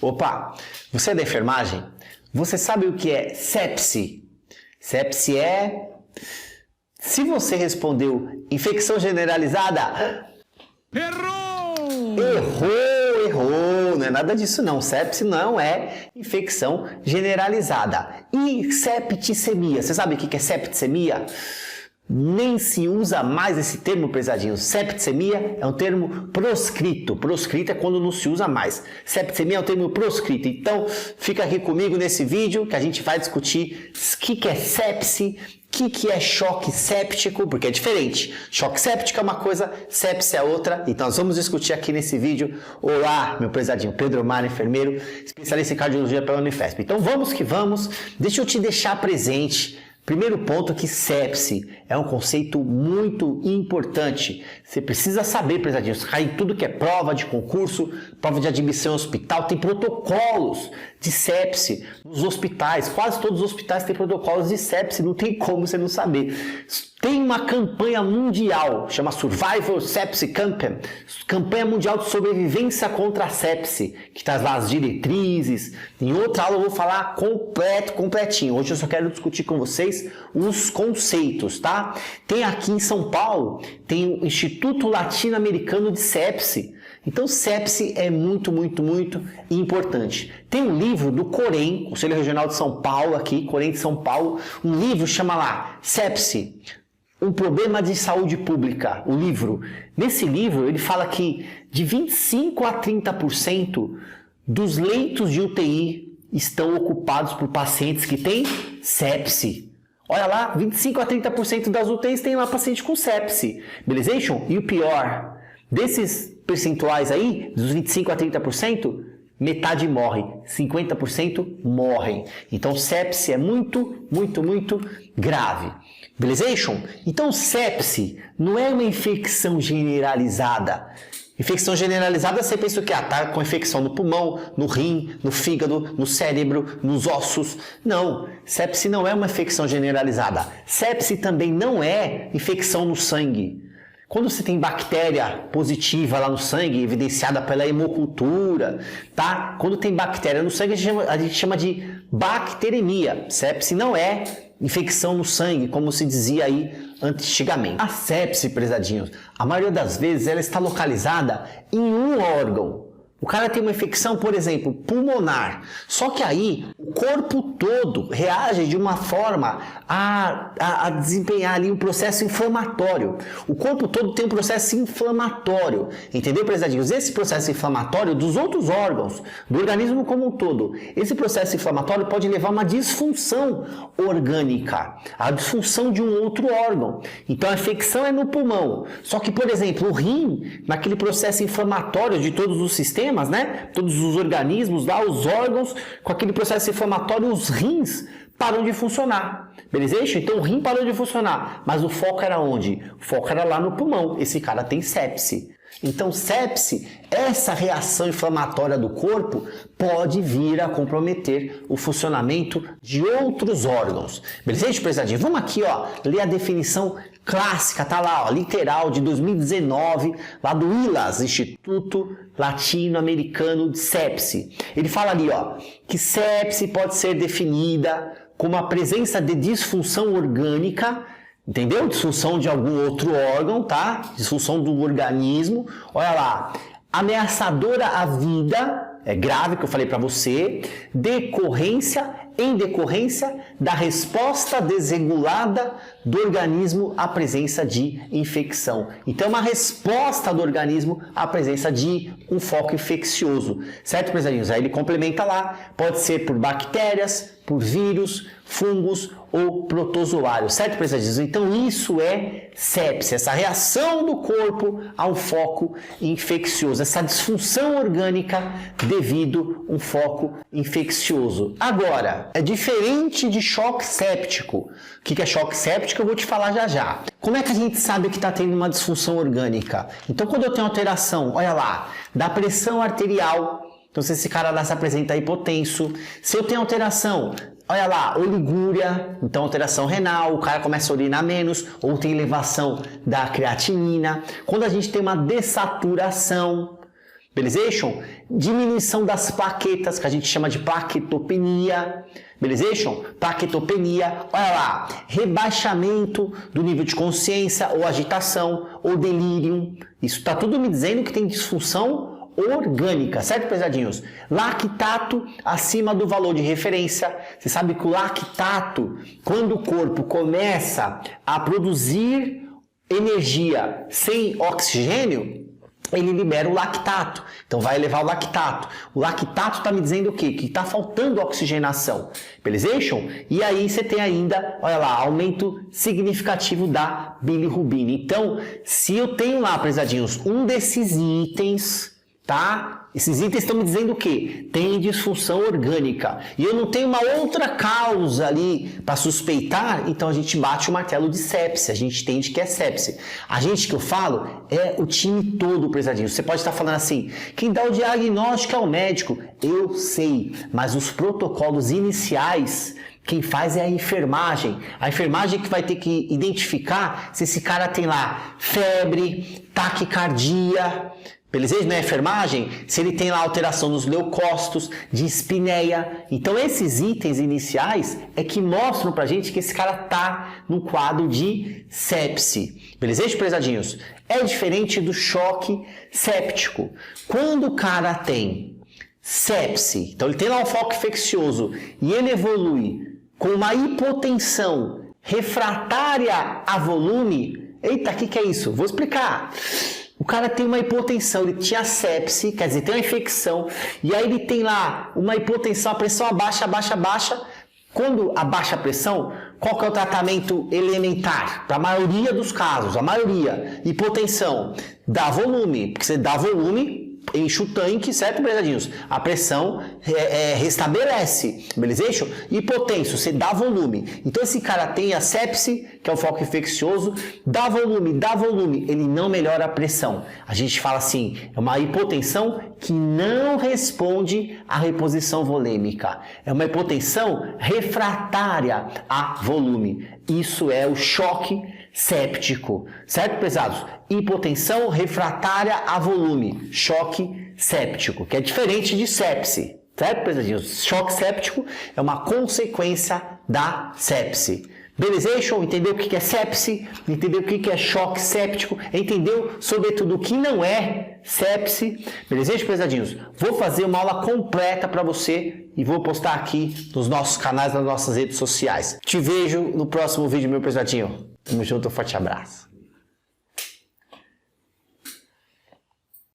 Opa, você é da enfermagem? Você sabe o que é sepse? Sepse é... Se você respondeu infecção generalizada... Errou! Errou! Não é nada disso não. Sepse não é infecção generalizada. E septicemia? Você sabe o que é septicemia? Nem se usa mais esse termo, pesadinho. Septicemia é um termo proscrito. Proscrito é quando não se usa mais. Septicemia é um termo proscrito. Então, fica aqui comigo nesse vídeo que a gente vai discutir o que é sepse, o que é choque séptico, porque é diferente. Choque séptico é uma coisa, sepse é outra. Então, nós vamos discutir aqui nesse vídeo. Olá, meu prezadinho, Pedro Omar, enfermeiro, especialista em cardiologia pela Unifesp. Então, vamos que vamos. Deixa eu te deixar presente. Primeiro ponto que sepse é um conceito muito importante. Você precisa saber, prezadinhos, cai em tudo que é prova de concurso, prova de admissão em hospital, tem protocolos de sepse nos hospitais. Quase todos os hospitais têm protocolos de sepse, não tem como você não saber. Tem uma campanha mundial, chama Survival Sepsis Campaign, campanha mundial de sobrevivência contra a sepse, que traz lá as diretrizes. Em outra aula eu vou falar completinho. Hoje eu só quero discutir com vocês os conceitos, tá? Tem aqui em São Paulo, tem o Instituto Latino-Americano de Sepse. Então, sepse é muito importante. Tem um livro do COREM, Conselho Regional de São Paulo, aqui, COREM de São Paulo, um livro chama lá, Sepse, um problema de saúde pública, o livro. Nesse livro, ele fala que de 25% a 30% dos leitos de UTI estão ocupados por pacientes que têm sepse. Olha lá, 25% a 30% das UTIs tem lá paciente com sepse. Belezation? E o pior, desses percentuais aí, dos 25% a 30%, metade morre, 50% morrem. Então, sepse é muito grave. Belezation? Então, sepse não é uma infecção generalizada. Infecção generalizada, você pensa o quê? Tá com infecção no pulmão, no rim, no fígado, no cérebro, nos ossos. Não, sepse não é uma infecção generalizada. Sepse também não é infecção no sangue. Quando você tem bactéria positiva lá no sangue, evidenciada pela hemocultura, tá? Quando tem bactéria no sangue, a gente chama de bacteremia. Sepse não é infecção no sangue, como se dizia aí antigamente. A sepse, prezadinhos, a maioria das vezes ela está localizada em um órgão. O cara tem uma infecção, por exemplo, pulmonar. Só que aí o corpo todo reage de uma forma a desempenhar ali um processo inflamatório. O corpo todo tem um processo inflamatório. Entendeu, prezadinhos? Esse processo inflamatório dos outros órgãos, do organismo como um todo, esse processo inflamatório pode levar a uma disfunção orgânica, a disfunção de um outro órgão. Então a infecção é no pulmão. Só que, por exemplo, o rim, naquele processo inflamatório de todos os sistemas, né? Todos os organismos lá, os órgãos, com aquele processo inflamatório, os rins param de funcionar. Beleza? Então o rim parou de funcionar, mas o foco era onde? O foco era lá no pulmão. Esse cara tem sepse. Então, sepse, essa reação inflamatória do corpo pode vir a comprometer o funcionamento de outros órgãos. Beleza, prezadinho? Vamos aqui, ó, ler a definição clássica, tá lá, ó, literal, de 2019, lá do ILAS, Instituto Latino-Americano de Sepse. Ele fala ali, ó, que sepse pode ser definida como a presença de disfunção orgânica, entendeu? Disfunção de algum outro órgão, tá? Disfunção do organismo. Olha lá, ameaçadora à vida, é grave que eu falei para você, em decorrência da resposta desregulada do organismo à presença de infecção. Então, é uma resposta do organismo à presença de um foco infeccioso. Certo, prezadinhos? Aí ele complementa lá, pode ser por bactérias, por vírus, fungos ou protozoários, certo, prezadinhos? Então isso é sepse, essa reação do corpo a um foco infeccioso, essa disfunção orgânica devido a um foco infeccioso. Agora, é diferente de choque séptico. O que é choque séptico? Eu vou te falar já já. Como é que a gente sabe que está tendo uma disfunção orgânica? Então, quando eu tenho alteração, olha lá, da pressão arterial, então se esse cara lá se apresenta hipotenso, se eu tenho alteração, olha lá, oligúria, então alteração renal, o cara começa a urinar menos, ou tem elevação da creatinina. Quando a gente tem uma dessaturação, Belezation? Diminuição das plaquetas, que a gente chama de plaquetopenia. Belezation? Plaquetopenia, olha lá, rebaixamento do nível de consciência, ou agitação, ou delírio. Isso está tudo me dizendo que tem disfunção orgânica, certo, pesadinhos? Lactato acima do valor de referência. Você sabe que o lactato, quando o corpo começa a produzir energia sem oxigênio, ele libera o lactato, então vai elevar o lactato. O lactato está me dizendo o quê? Que está faltando oxigenação. Belezation? E aí você tem ainda, olha lá, aumento significativo da bilirrubina. Então, se eu tenho lá, prezadinhos, um desses itens, tá? Esses itens estão me dizendo o quê? Tem disfunção orgânica. E eu não tenho uma outra causa ali para suspeitar, então a gente bate o martelo de sepse. A gente entende que é sepse. A gente que eu falo é o time todo, prezadinho. Você pode estar falando assim, quem dá o diagnóstico é o médico. Eu sei, mas os protocolos iniciais, quem faz é a enfermagem. A enfermagem que vai ter que identificar se esse cara tem lá febre, taquicardia. Beleza? Na enfermagem, se ele tem lá alteração nos leucócitos, dispneia. Então, esses itens iniciais é que mostram pra gente que esse cara tá no quadro de sepse. Beleza, prezadinhos? É diferente do choque séptico. Quando o cara tem sepse, então ele tem lá um foco infeccioso e ele evolui com uma hipotensão refratária a volume. Eita, o que é isso? Vou explicar. O cara tem uma hipotensão, ele tinha sepse, quer dizer, tem uma infecção, e aí ele tem lá uma hipotensão, a pressão abaixa. Quando abaixa a pressão, qual que é o tratamento elementar? Para a maioria dos casos, hipotensão, dá volume, porque você dá volume, enche o tanque, certo, prezadinhos? A pressão restabelece, beleza? Hipotenso, você dá volume. Então esse cara tem a sepse, que é o foco infeccioso, dá volume, ele não melhora a pressão. A gente fala assim, é uma hipotensão que não responde à reposição volêmica. É uma hipotensão refratária a volume. Isso é o choque séptico, certo, pesados? Hipotensão refratária a volume, choque séptico, que é diferente de sepse, certo, pesadinhos? Choque séptico é uma consequência da sepse. Belezation? Entendeu o que é sepse? Entendeu o que é choque séptico? Entendeu, sobretudo, o que não é sepse? Belezation, pesadinhos? Vou fazer uma aula completa para você e vou postar aqui nos nossos canais, nas nossas redes sociais. Te vejo no próximo vídeo, meu pesadinho. Tamo junto, um forte abraço.